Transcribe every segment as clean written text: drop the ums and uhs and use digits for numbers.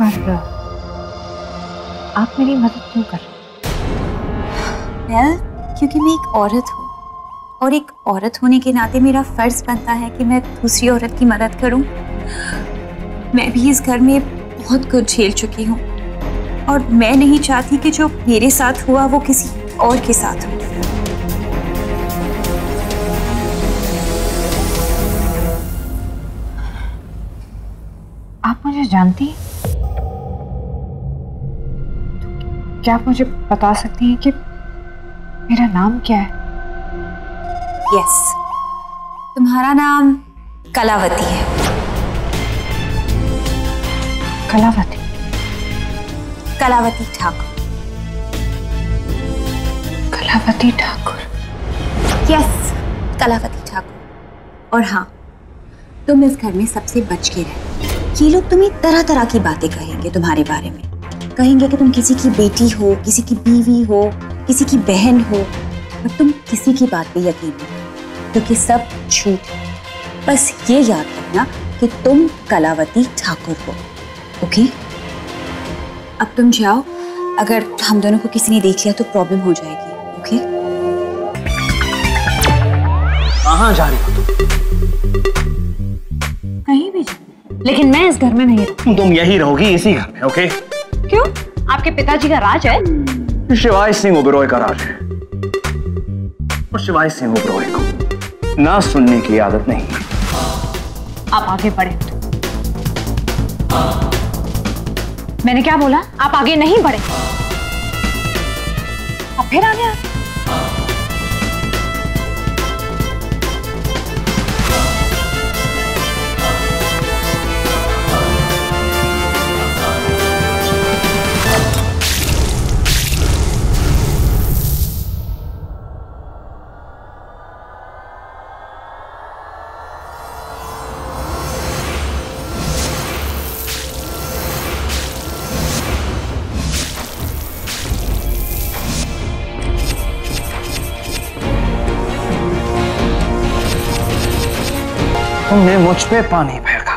पर आप मेरी मदद क्यों कर रहे हैं? क्योंकि मैं एक औरत हूँ और एक औरत होने के नाते मेरा फर्ज बनता है कि मैं दूसरी औरत की मदद करूँ। मैं भी इस घर में बहुत कुछ झेल चुकी हूँ और मैं नहीं चाहती कि जो मेरे साथ हुआ वो किसी और के साथ हो। आप मुझे जानती हैं? क्या आप मुझे बता सकती हैं कि मेरा नाम क्या है? यस, तुम्हारा नाम कलावती है। कलावती? कलावती ठाकुर। कलावती ठाकुर? यस, कलावती ठाकुर। और हाँ, तुम इस घर में सबसे बच के रहे। ये लोग तुम्हें तरह तरह की बातें कहेंगे तुम्हारे बारे में। कहेंगे कि तुम किसी की बेटी हो, किसी की बीवी हो, किसी की बहन हो, और तुम किसी की बात पे यकीन नहीं करते क्योंकि सब झूठ है। बस ये याद रखना कि तुम कलावती ठाकुर हो। ओके? अब तुम जाओ, अगर हम दोनों को किसी ने देख लिया तो प्रॉब्लम हो जाएगी। ओके? कहाँ जा रही हो कहीं भी जाओ, लेकिन मैं इस घर में नहीं रहूंगी। तुम यही रहोगी इसी घर में, ओके? क्यों? आपके पिताजी का राज है? शिवाय सिंह ओबेरॉय का राज है और शिवाय सिंह ओबेरॉय को ना सुनने की आदत नहीं है। आप आगे बढ़े। मैंने क्या बोला? आप आगे नहीं बढ़े। आप फिर आगे आ। तुमने मुझ पे पानी फेंका,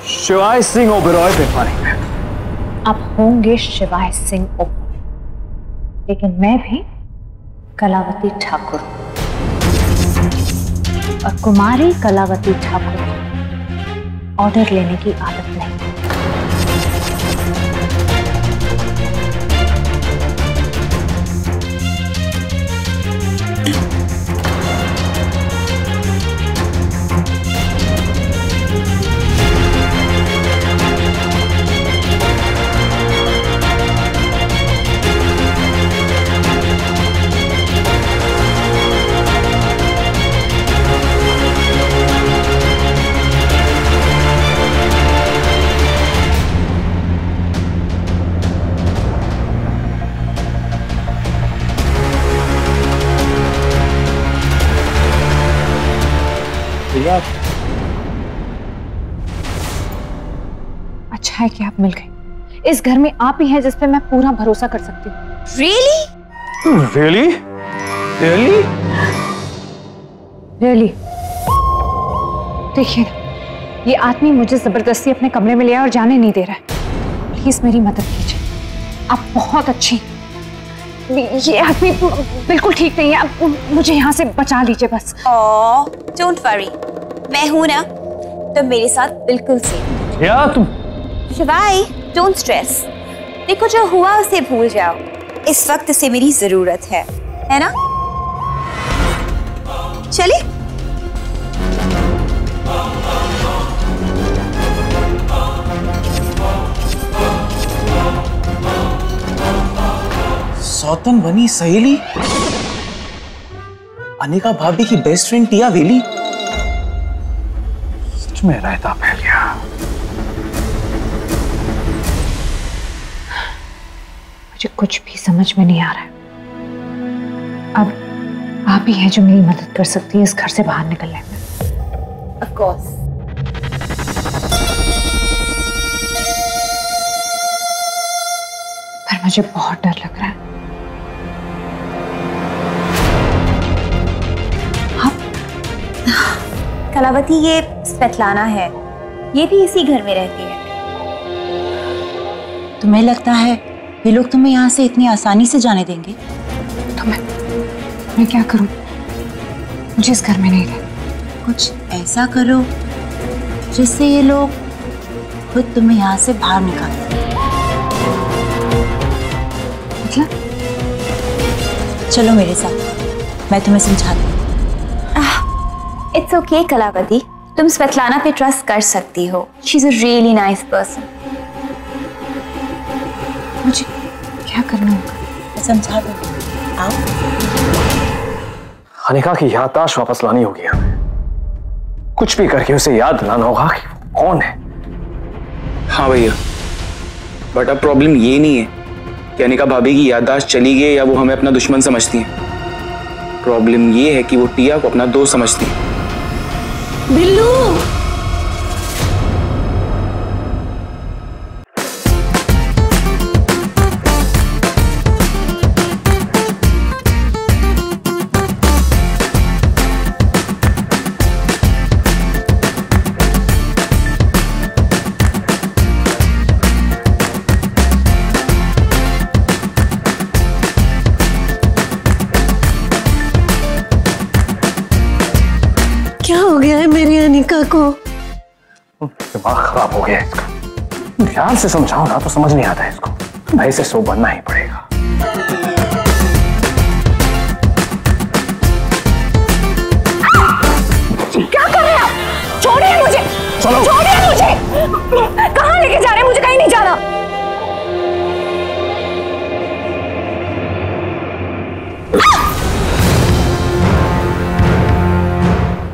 शिवाय सिंह ओबेरॉय पे पानी फेंका। आप होंगे शिवाय सिंह ओबेरॉय, लेकिन मैं भी कलावती ठाकुर और कुमारी कलावती ठाकुर ऑर्डर लेने की आदत नहीं। अच्छा है कि आप मिल गए। इस घर में आप ही हैं जिस पे मैं पूरा भरोसा कर सकती हूँ। Really? Really? Really? Really? देखिए ना, ये आदमी मुझे जबरदस्ती अपने कमरे में लिया और जाने नहीं दे रहा है। प्लीज मेरी मदद कीजिए। आप बहुत अच्छी, ये आदमी बिल्कुल ठीक नहीं है। आप मुझे यहाँ से बचा लीजिए बस। Don't worry, मैं हूं ना, तो मेरे साथ बिल्कुल सेफ। या तुम शिवाय, डोंट स्ट्रेस। देखो, जो हुआ उसे भूल जाओ। इस वक्त इसे मेरी जरूरत है ना? चलिए। सौतन बनी सहेली, अनिका भाभी की बेस्ट फ्रेंड टिया वेली, सच में रायता फैल गया। मुझे कुछ भी समझ में नहीं आ रहा है। अब आप ही हैं जो मेरी मदद कर सकती है इस घर से बाहर निकलने में। Of course. पर मुझे बहुत डर लग रहा है। कलावती, ये स्वेतलाना है। ये भी इसी घर में रहती है। तुम्हें लगता है ये लोग तुम्हें यहाँ से इतनी आसानी से जाने देंगे? तो मैं क्या करूं? मुझे इस घर में नहीं रहना। कुछ ऐसा करो जिससे ये लोग खुद तुम्हें यहाँ से बाहर निकाल दें। मतलब? चलो मेरे साथ, मैं तुम्हें समझाती हूँ। इट्स ओके कलावती, तुम स्वेतलाना पे ट्रस्ट कर सकती हो। She is a really nice person. मुझे क्या करना होगा? मैं समझा दूंगी, आओ। अनिका की याददाश्त वापस लानी होगी हमें। कुछ भी करके उसे याद दिलाना होगा कि वो कौन है। हाँ भैया, बट अब प्रॉब्लम ये नहीं है कि अनिका भाभी की याददाश्त चली गई या वो हमें अपना दुश्मन समझती है। प्रॉब्लम ये है कि वो टिया को अपना दोस्त समझती है। बिल्लू, क्या हो गया है मेरी अनिका को? दिमाग खराब हो गया इसका। ध्यान से समझाओ ना तो समझ नहीं आता इसको। भाई से सो बनना ही पड़ेगा। क्या कर रहे हैं आप? छोड़िए मुझे। चलो। छोड़िए मुझे। कहाँ लेके जा रहे हैं? मुझे कहीं नहीं जाना।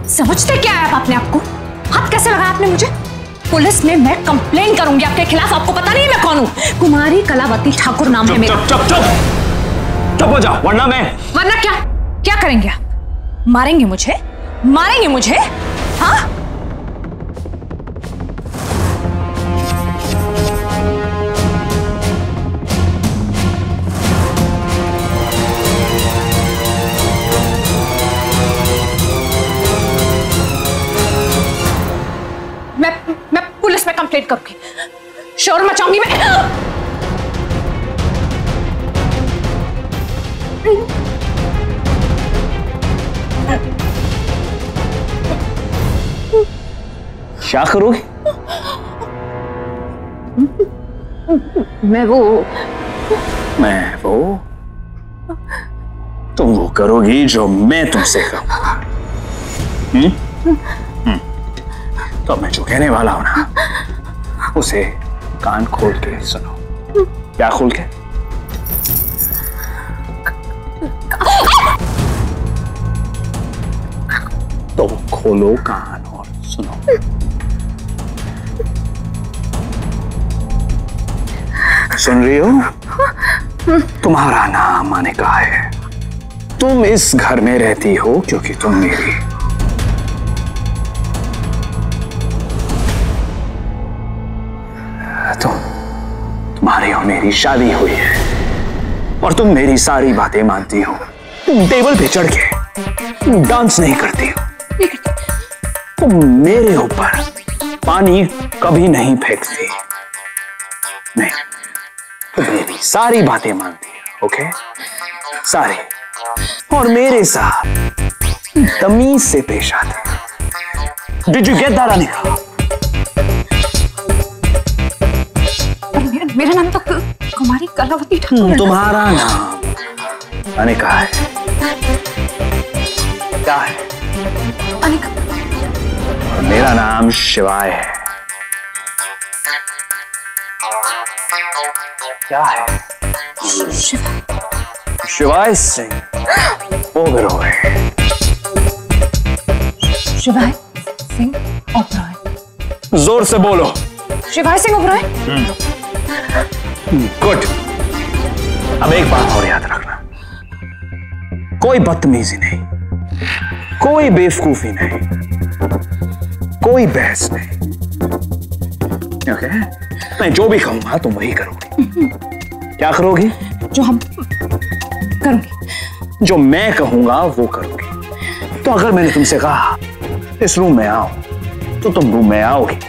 समझते क्या है आप अपने आप को? हाथ कैसे लगाया आपने मुझे? पुलिस में मैं कंप्लेन करूंगी आपके खिलाफ। आपको पता नहीं है मैं कौन हूँ? कुमारी कलावती ठाकुर नाम है मेरा। चुप चुप चुप हो जाओ, वरना क्या क्या करेंगे आप? मारेंगे मुझे? मारेंगे मुझे? हाँ? मैं पुलिस में कंप्लेंट करूंगी, शोर मचाऊंगी मैं। क्या करोगे? मैं वो तुम वो करोगी जो मैं तुमसे कहूंगा। तो मैं जो कहने वाला हूं ना, उसे कान खोल के सुनो। क्या खोल के? तो खोलो कान और सुनो। सुन रही हो? तुम्हारा नाम अनिका है। तुम इस घर में रहती हो क्योंकि तुम मेरी तुम्हारी और मेरी शादी हुई है और तुम मेरी सारी बातें मानती हो। तुम टेबल पे चढ़ के डांस नहीं करती हो। तुम मेरे ऊपर पानी कभी नहीं फेंकती। नहीं, तुम मेरी सारी बातें मानती हो। ओके, सारी। और मेरे साथ तमीज से पेश आते हो। Did you get that, Anika? मेरा नाम तो कुमारी कलावती ठाकुर है। तुम्हारा नाम अनिका है। क्या है? अनिका। और मेरा नाम शिवाय है। क्या है? शिवाय सिंह ओबरॉय। शिवाय सिंह ओबरॉय। जोर से बोलो। शिवाय सिंह ओबरॉय। गुड। अब एक बात और याद रखना, कोई बदतमीजी नहीं, कोई बेवकूफी नहीं, कोई बहस नहीं। ओके? मैं जो भी कहूंगा तुम वही करोगी। क्या करोगी? जो हम करूंगी। जो मैं कहूंगा वो करोगी। तो अगर मैंने तुमसे कहा इस रूम में आओ तो तुम रूम में आओगी।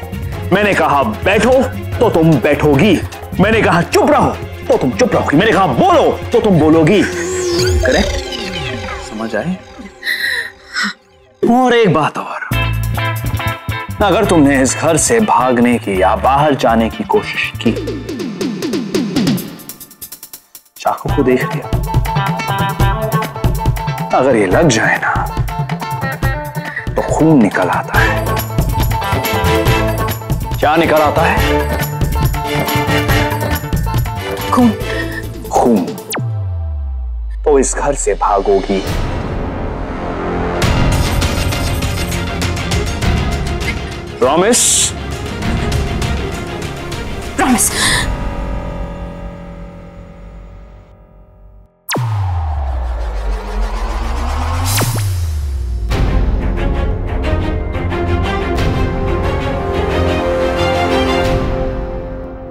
मैंने कहा बैठो तो तुम बैठोगी। मैंने कहा चुप रहो तो तुम चुप रहोगी। मैंने कहा बोलो तो तुम बोलोगी। करेक्ट? समझ आए? और एक बात और, अगर तुमने इस घर से भागने की या बाहर जाने की कोशिश की, चाकू को देख लिया, अगर ये लग जाए ना तो खून निकल आता है। क्या निकल आता है? खून। खून। तो इस घर से भागोगी। Promise? Promise.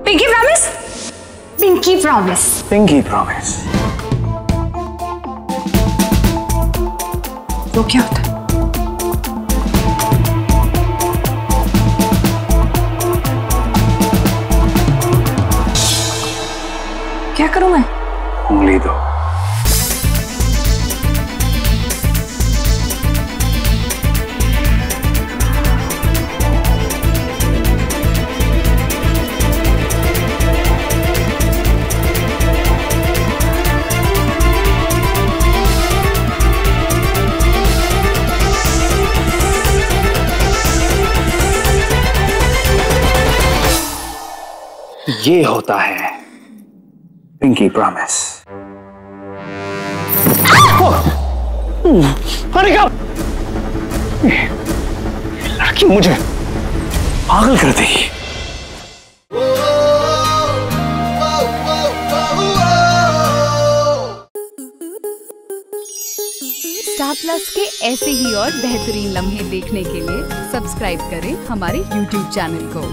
Pinky promise. Pinky promise. Pinky promise. वो क्या होता है? क्या करूं मैं? उंगली दो। ये होता है पिंकी प्रॉमिस। अनिका, लड़की मुझे पागल कर देगी। स्टार प्लस के ऐसे ही और बेहतरीन लम्हे देखने के लिए सब्सक्राइब करें हमारे YouTube चैनल को।